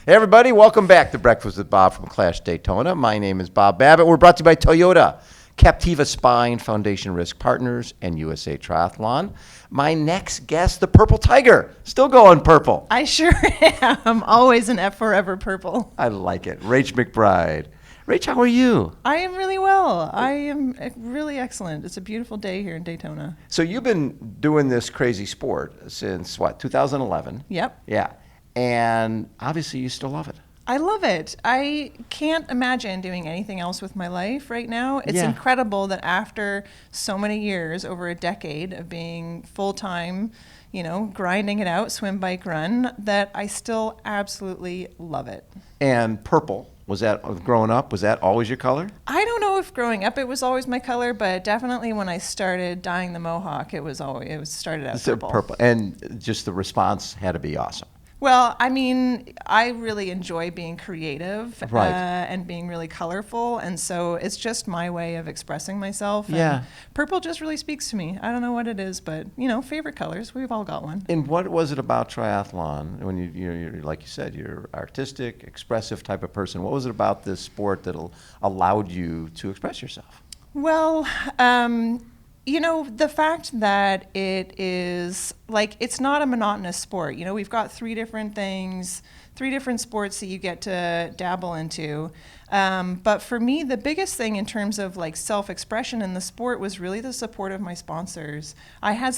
Hey everybody, welcome back to Breakfast with Bob from Clash Daytona. My name is Bob Babbitt. We're brought to you by Toyota, Captiva Spine, Foundation Risk Partners, and USA Triathlon. My next guest, the Purple Tiger. Still going purple. I sure am. Always an F forever purple. I like it. Rach McBride. Rach, how are you? I am really well. I am really excellent. It's a beautiful day here in Daytona. So you've been doing this crazy sport since, 2011? Yep. Yeah. And obviously you still love it. I love it. I can't imagine doing anything else with my life right now. It's Yeah. incredible that after so many years, over a decade of being full-time, grinding it out, swim, bike, run, that I still absolutely love it. And purple, was that, growing up, was that always your color? I don't know if growing up it was always my color, but definitely when I started dyeing the mohawk, it started out purple. Purple. And just the response had to be awesome. Well, I mean, I really enjoy being creative Right. And being really colorful, and so it's just my way of expressing myself. Yeah. And purple just really speaks to me. I don't know what it is, but, favorite colors, we've all got one. And what was it about triathlon when you're like you said, you're artistic, expressive type of person? What was it about this sport that allowed you to express yourself? Well, the fact that it is, it's not a monotonous sport. We've got three different sports that you get to dabble into. But for me, the biggest thing in terms of self-expression in the sport was really the support of my sponsors. I had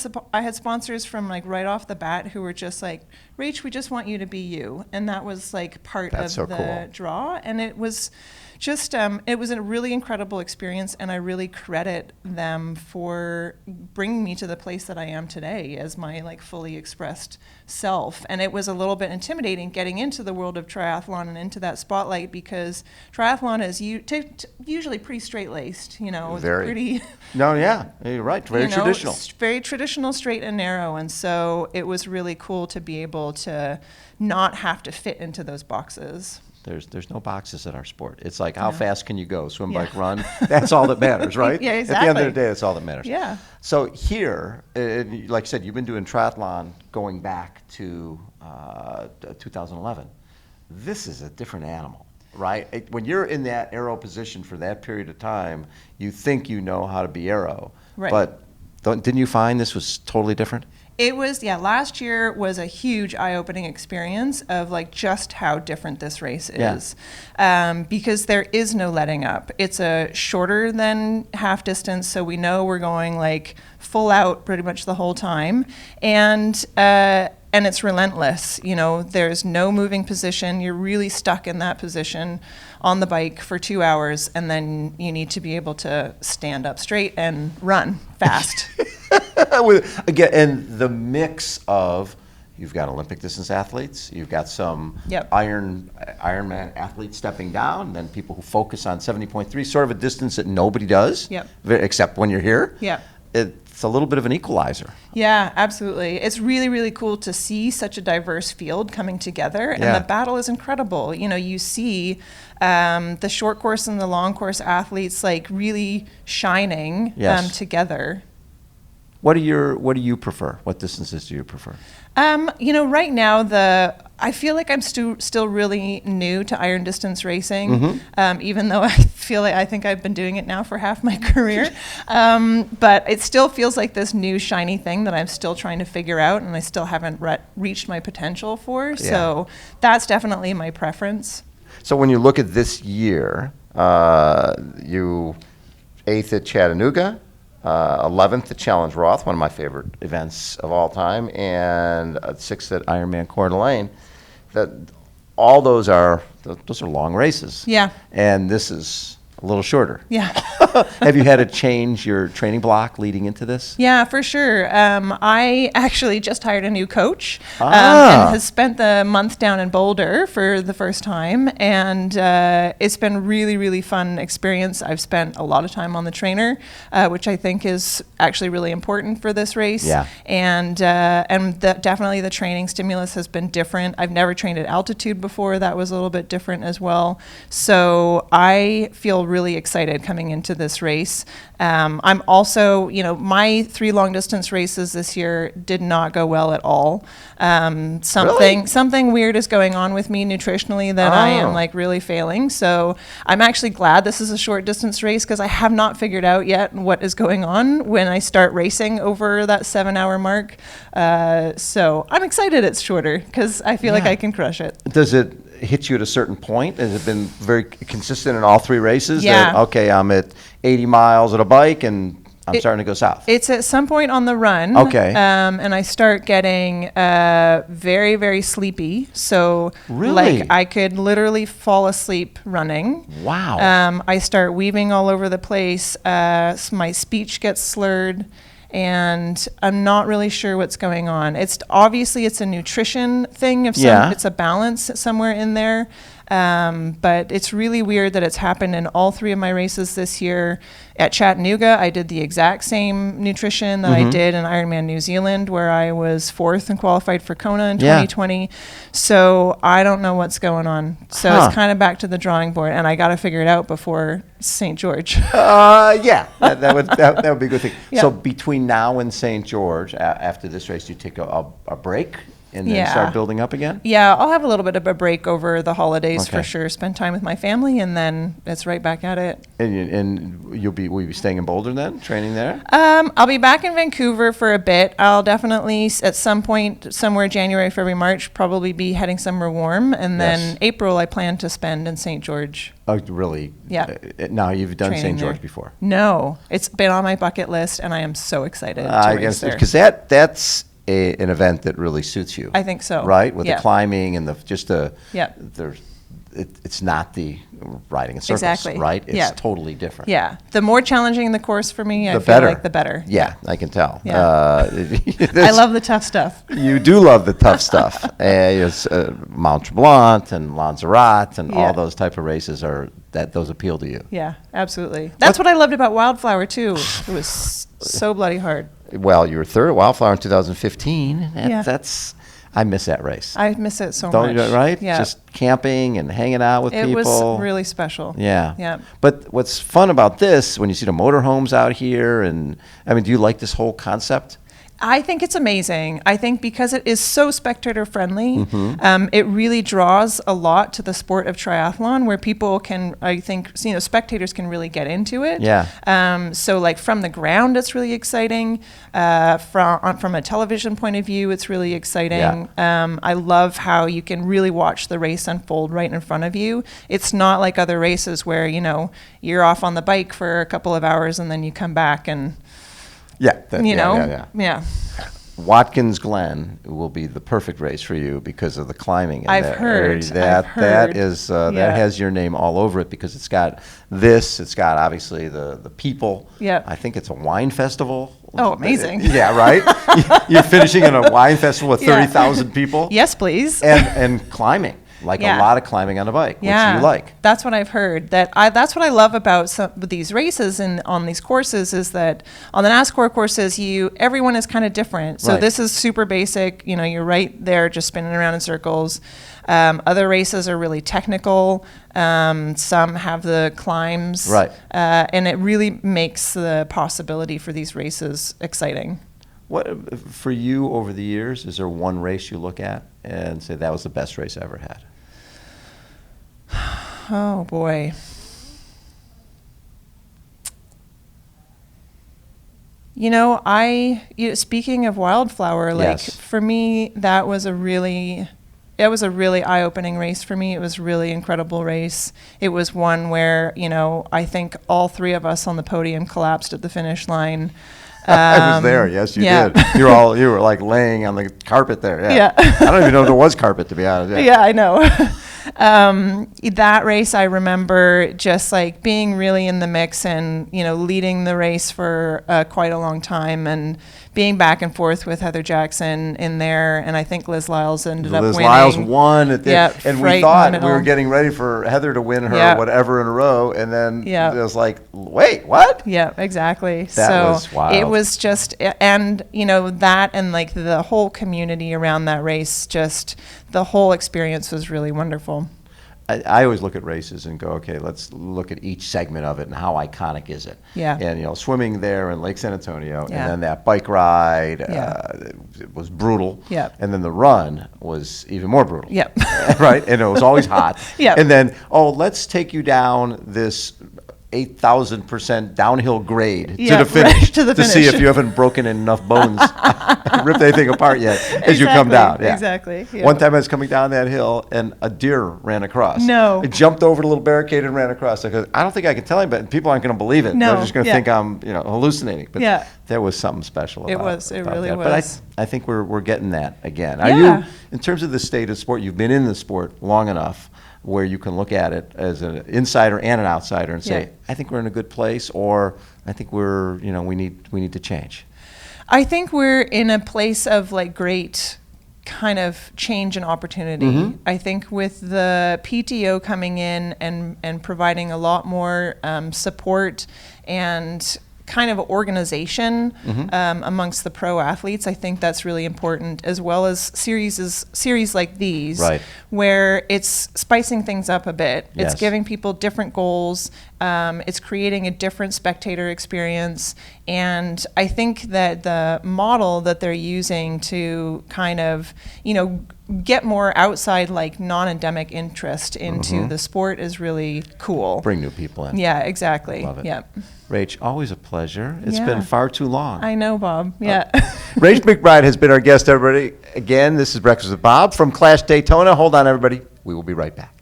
sponsors from right off the bat who were just like, Rach, we just want you to be you. And that was part That's of so the cool. draw. And it was just, it was a really incredible experience, and I really credit them for bringing me to the place that I am today as my fully expressed self. And it was a little bit intimidating getting into the world of triathlon and into that spotlight, because triathlon is usually pretty straight-laced, Very. pretty... No, yeah, you're right. Very traditional. Very traditional, straight and narrow. And so it was really cool to be able to not have to fit into those boxes. There's no boxes in our sport. It's like, how fast can you go? Swim, Yeah. bike, run. That's all that matters, right? Yeah, At the end of the exactly. day, that's all that matters. Yeah. So here, like I said, you've been doing triathlon going back to 2011. This is a different animal, right? When you're in that aero position for that period of time, you think you know how to be aero. Right. But didn't you find this was totally different? It was, last year was a huge eye-opening experience of just how different this race is. Because there is no letting up. It's a shorter than half distance, so we know we're going full out pretty much the whole time. And it's relentless. There's no moving position. You're really stuck in that position on the bike for 2 hours, and then you need to be able to stand up straight and run fast. Again, and the mix of, you've got Olympic distance athletes, you've got some Yep. Ironman athletes stepping down, and then people who focus on 70.3, sort of a distance that nobody does, Yep. except when you're here. Yep. It's a little bit of an equalizer. Yeah, absolutely. It's really, really cool to see such a diverse field coming together, and Yeah. the battle is incredible. You see the short course and the long course athletes really shining Yes. together. What do you prefer? What distances do you prefer? Right now I feel like I'm still really new to iron distance racing, even though I think I've been doing it now for half my career. But it still feels like this new shiny thing that I'm still trying to figure out, and I still haven't reached my potential for. Yeah. So that's definitely my preference. So when you look at this year, you 8th at Chattanooga, 11th at Challenge Roth, one of my favorite events of all time, and 6th at Ironman Coeur d'Alene. All those are long races. Yeah. And this is a little shorter. Yeah. Have you had to change your training block leading into this? Yeah, for sure. I actually just hired a new coach and has spent the month down in Boulder for the first time. And it's been really, really fun experience. I've spent a lot of time on the trainer, which I think is actually really important for this race. Yeah. And definitely the training stimulus has been different. I've never trained at altitude before. That was a little bit different as well. So I feel really excited coming into this race. I'm also, my 3 long distance races this year did not go well at all. Something weird is going on with me nutritionally that I am like really failing. So I'm actually glad this is a short distance race because I have not figured out yet what is going on when I start racing over that 7-hour mark. So I'm excited it's shorter because I feel like I can crush it. Does it hit you at a certain point? Has it been very consistent in all 3 races? Yeah. That, okay, I'm at 80 miles at a bike and I'm starting to go south. It's at some point on the run. Okay. And I start getting very, very sleepy. So Really? like I could literally fall asleep running. Wow. I start weaving all over the place. My speech gets slurred. And I'm not really sure what's going on. It's a nutrition thing. It's a balance somewhere in there. But it's really weird that it's happened in all 3 of my races this year. At Chattanooga, I did the exact same nutrition that I did in Ironman New Zealand, where I was 4th and qualified for Kona in 2020. So I don't know what's going on. So it's kind of back to the drawing board, and I got to figure it out before St. George. That would be a good thing. Yeah. So between now and St. George, after this race, you take a break and then start building up again? Yeah, I'll have a little bit of a break over the holidays for Okay. sure. Spend time with my family, and then it's right back at it. And will you be staying in Boulder then, training there? I'll be back in Vancouver for a bit. I'll definitely, at some point, somewhere January, February, March, probably be heading somewhere warm. And then April, I plan to spend in St. George. Oh, really? Yeah. Now, you've done Training St. George there. before? No, it's been on my bucket list, and I am so excited to I race guess there. because that's an event that really suits you. I think so. Right? With Yeah. the climbing and Yeah. it's not the riding in circles, Exactly. right? It's Yeah. totally different. Yeah, the more challenging the course for me, I The feel better. like the better. Yeah, I can tell. Yeah. I love the tough stuff. You do love the tough stuff. It's Mount Tremblant and Lanzarote and all those type of races those appeal to you. Yeah, absolutely. That's what I loved about Wildflower too. It was so bloody hard. Well, you were 3rd at Wildflower in 2015. Yeah. I miss that race. I miss it so Don't much. you, right? Yeah. Just camping and hanging out with It people. was really special. Yeah. Yeah. But what's fun about this, when you see the motorhomes out here, do you like this whole concept? I think it's amazing. I think because it is so spectator-friendly, it really draws a lot to the sport of triathlon, where people can, I think, spectators can really get into it. Yeah. So, like from the ground, it's really exciting. From a television point of view, it's really exciting. Yeah. I love how you can really watch the race unfold right in front of you. It's not like other races where you're off on the bike for a couple of hours and then you come back and. Yeah. Watkins Glen will be the perfect race for you because of the climbing. In I've there. heard. That has your name all over it because it's got obviously the people. Yeah. I think it's a wine festival. Oh, amazing. Yeah, right? You're finishing in a wine festival with 30,000 people. Yes, please. And climbing. Like a lot of climbing on a bike, which you like. That's what I've heard. That's what I love about some of these races and on these courses is that on the NASCAR courses, everyone is kind of different. So this is super basic. You're right there just spinning around in circles. Other races are really technical. Some have the climbs. Right. And it really makes the possibility for these races exciting. What for you over the years? Is there one race you look at and say that was the best race I ever had? Oh boy. Speaking of Wildflower, for me, that was a really eye-opening race for me. It was a really incredible race. It was one where, I think all 3 of us on the podium collapsed at the finish line. I was there. Yes, you did. You were like laying on the carpet there. Yeah. I don't even know if there was carpet, to be honest. Yeah, I know. That race, I remember just like being really in the mix and, leading the race for quite a long time and being back and forth with Heather Jackson in there. And I think Liz Lyles ended up winning. Liz Lyles won at the end. And we right thought we were getting ready for Heather to win her whatever in a row. And then it was like, wait, what? Yeah, exactly. That was wild. It was just, and, that and like the whole community around that race, just the whole experience was really wonderful. I always look at races and go, okay, let's look at each segment of it and how iconic is it. Yeah. And, you know, swimming there in Lake San Antonio, Yeah. and then that bike ride Yeah. it was brutal. Yep. And then the run was even more brutal. Yep. Right? And it was always hot. Yep. And then, let's take you down this 8,000% downhill grade Yeah, to the finish, right, to the see finish. if you haven't broken enough bones, ripped anything apart yet as you come down. Yeah. Exactly. Yeah. One time I was coming down that hill and a deer ran across. No. It jumped over the little barricade and ran across. I don't think I can tell anybody. People aren't going to believe it. No. They're just going to Yeah. think I'm, hallucinating. But Yeah. there was something special about It was. It about really that. was. But I think we're getting that again. Are Yeah. you, in terms of the state of sport, you've been in the sport long enough where you can look at it as an insider and an outsider and say, Yeah. I think we're in a good place, or I think we're, we need to change. I think we're in a place of like great kind of change and opportunity. Mm-hmm. I think with the PTO coming in and providing a lot more support and kind of organization amongst the pro athletes, I think that's really important, as well as series like these, Right. where it's spicing things up a bit. Yes. It's giving people different goals. It's creating a different spectator experience. And I think that the model that they're using to kind of, get more outside, like non-endemic interest into the sport is really cool. Bring new people in. Yeah, exactly. Love it. Yep. Rach, always a pleasure. It's Yeah. been far too long. I know, Bob. Yeah. Rach McBride has been our guest, everybody. Again, this is Breakfast with Bob from Clash Daytona. Hold on, everybody. We will be right back.